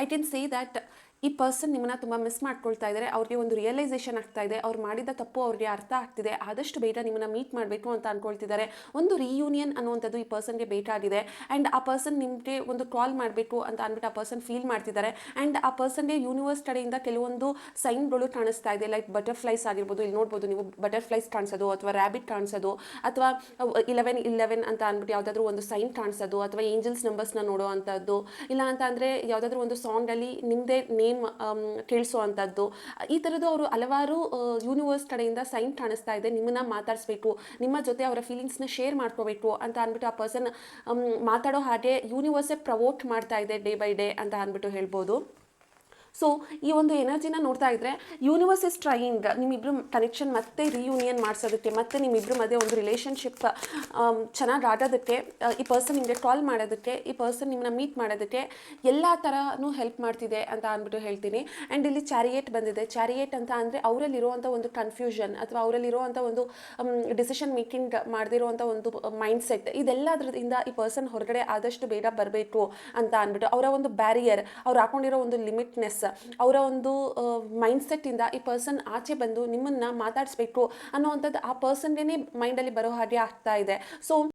I can say that ಈ person ನಿಮ್ಮನ್ನ ತುಂಬ ಮಿಸ್ ಮಾಡ್ಕೊಳ್ತಾ ಇದ್ದಾರೆ. ಅವ್ರಿಗೆ ಒಂದು ರಿಯಲೈಸೇಷನ್ ಆಗ್ತಾ ಇದೆ, ಅವ್ರು ಮಾಡಿದ ತಪ್ಪು ಅವ್ರಿಗೆ ಅರ್ಥ ಆಗ್ತಿದೆ, ಆದಷ್ಟು ಬೇಗ ನಿಮ್ಮನ್ನ ಮೀಟ್ ಮಾಡಬೇಕು ಅಂತ ಅಂದ್ಕೊಳ್ತಿದ್ದಾರೆ. ಒಂದು ರಿಯೂನಿಯನ್ ಅನ್ನುವಂಥದ್ದು ಈ ಪರ್ಸನ್ಗೆ ಬೇಕಾಗಿದೆ. ಆ್ಯಂಡ್ ಆ ಪರ್ಸನ್ ನಿಮಗೆ ಒಂದು ಕಾಲ್ ಮಾಡಬೇಕು ಅಂತ ಅಂದ್ಬಿಟ್ಟು ಆ ಪರ್ಸನ್ ಫೀಲ್ ಮಾಡ್ತಿದ್ದಾರೆ. ಆ್ಯಂಡ್ ಆ ಪರ್ಸನ್ಗೆ ಯೂನಿವರ್ಸ್ ಕಡೆಯಿಂದ ಕೆಲವೊಂದು ಸೈನ್ಗಳು ಕಾಣಿಸ್ತಾ ಇದೆ, ಲೈಕ್ ಬಟರ್ಫ್ಲೈಸ್ ಆಗಿರ್ಬೋದು. ಇಲ್ಲಿ ನೋಡ್ಬೋದು ನೀವು ಬಟರ್ಫ್ಲೈಸ್ ಕಾಣಿಸೋದು, ಅಥವಾ ರ್ಯಾಬಿಟ್ ಕಾಣಿಸೋದು, ಅಥವಾ 11 ಅಂತ ಅಂದ್ಬಿಟ್ಟು ಯಾವುದಾದ್ರೂ ಒಂದು ಸೈನ್ ಕಾಣಿಸೋದು, ಅಥವಾ ಏಂಜಲ್ಸ್ ನಂಬರ್ಸ್ನ ನೋಡೋ ಅಂಥದ್ದು, ಇಲ್ಲ ಅಂತ ಅಂದರೆ ಯಾವುದಾದ್ರೂ ಒಂದು ಸಾಂಗಲ್ಲಿ ನಿಮ್ಮದೇ ನೇಮ್ ಕೇಳಿಸೋ ಅಂಥದ್ದು. ಈ ಥರದ್ದು ಅವರು ಹಲವಾರು ಯೂನಿವರ್ಸ್ ಕಡೆಯಿಂದ ಸೈನ್ ಕಾಣಿಸ್ತಾ ಇದೆ. ನಿಮ್ಮನ್ನ ಮಾತಾಡಿಸ್ಬೇಕು, ನಿಮ್ಮ ಜೊತೆ ಅವರ ಫೀಲಿಂಗ್ಸ್ನ ಶೇರ್ ಮಾಡ್ಕೋಬೇಕು ಅಂತ ಅಂದ್ಬಿಟ್ಟು ಆ ಪರ್ಸನ್ ಮಾತಾಡೋ ಹಾಗೆ ಯೂನಿವರ್ಸೇ ಪ್ರವೋಟ್ ಮಾಡ್ತಾ ಇದೆ ಡೇ ಬೈ ಡೇ ಅಂತ ಅಂದ್ಬಿಟ್ಟು ಹೇಳ್ಬೋದು. ಸೊ ಈ ಒಂದು ಎನರ್ಜಿನ ನೋಡ್ತಾ ಇದ್ದರೆ ಯೂನಿವರ್ಸ್ ಇಸ್ ಟ್ರೈಯಿಂಗ್ ನಿಮ್ಮಿಬ್ಬರು ಕನೆಕ್ಷನ್ ಮತ್ತೆ ರಿಯೂನಿಯನ್ ಮಾಡಿಸೋದಕ್ಕೆ, ಮತ್ತು ನಿಮ್ಮಿಬ್ಬರು ಮಧ್ಯೆ ಒಂದು ರಿಲೇಷನ್ಶಿಪ್ ಚೆನ್ನಾಗಿ ಆಗೋದಕ್ಕೆ, ಈ ಪರ್ಸನ್ ನಿಮಗೆ ಕಾಲ್ ಮಾಡೋದಕ್ಕೆ, ಈ ಪರ್ಸನ್ ನಿಮ್ಮನ್ನ ಮೀಟ್ ಮಾಡೋದಕ್ಕೆ ಎಲ್ಲ ಥರನೂ ಹೆಲ್ಪ್ ಮಾಡ್ತಿದೆ ಅಂತ ಅಂದ್ಬಿಟ್ಟು ಹೇಳ್ತೀನಿ. ಆ್ಯಂಡ್ ಇಲ್ಲಿ ಚಾರಿಯೇಟ್ ಬಂದಿದೆ. ಚಾರಿಯೇಟ್ ಅಂತ ಅಂದರೆ ಅವರಲ್ಲಿರುವಂಥ ಒಂದು ಕನ್ಫ್ಯೂಷನ್, ಅಥವಾ ಅವರಲ್ಲಿರುವಂಥ ಒಂದು ಡಿಸಿಷನ್ ಮೇಕಿಂಗ್ ಮಾಡದಿರುವಂಥ ಒಂದು ಮೈಂಡ್ಸೆಟ್, ಇದೆಲ್ಲದರಿಂದ ಈ ಪರ್ಸನ್ ಹೊರಗಡೆ ಆದಷ್ಟು ಬೇಗ ಬರಬೇಕು ಅಂತ ಅಂದ್ಬಿಟ್ಟು, ಅವರ ಒಂದು ಬ್ಯಾರಿಯರ್, ಅವ್ರು ಹಾಕೊಂಡಿರೋ ಒಂದು ಲಿಮಿಟ್ನೆಸ್, ಅವರ ಒಂದು ಮೈಂಡ್ಸೆಟ್ಟಿಂದ ಈ ಪರ್ಸನ್ ಆಚೆ ಬಂದು ನಿಮ್ಮನ್ನು ಮಾತಾಡಿಸ್ಬೇಕು ಅನ್ನೋವಂಥದ್ದು ಆ ಪರ್ಸನ್ಗೆ ಮೈಂಡಲ್ಲಿ ಬರೋ ಹಾಗೆ ಆಗ್ತಾ ಇದೆ. ಸೊ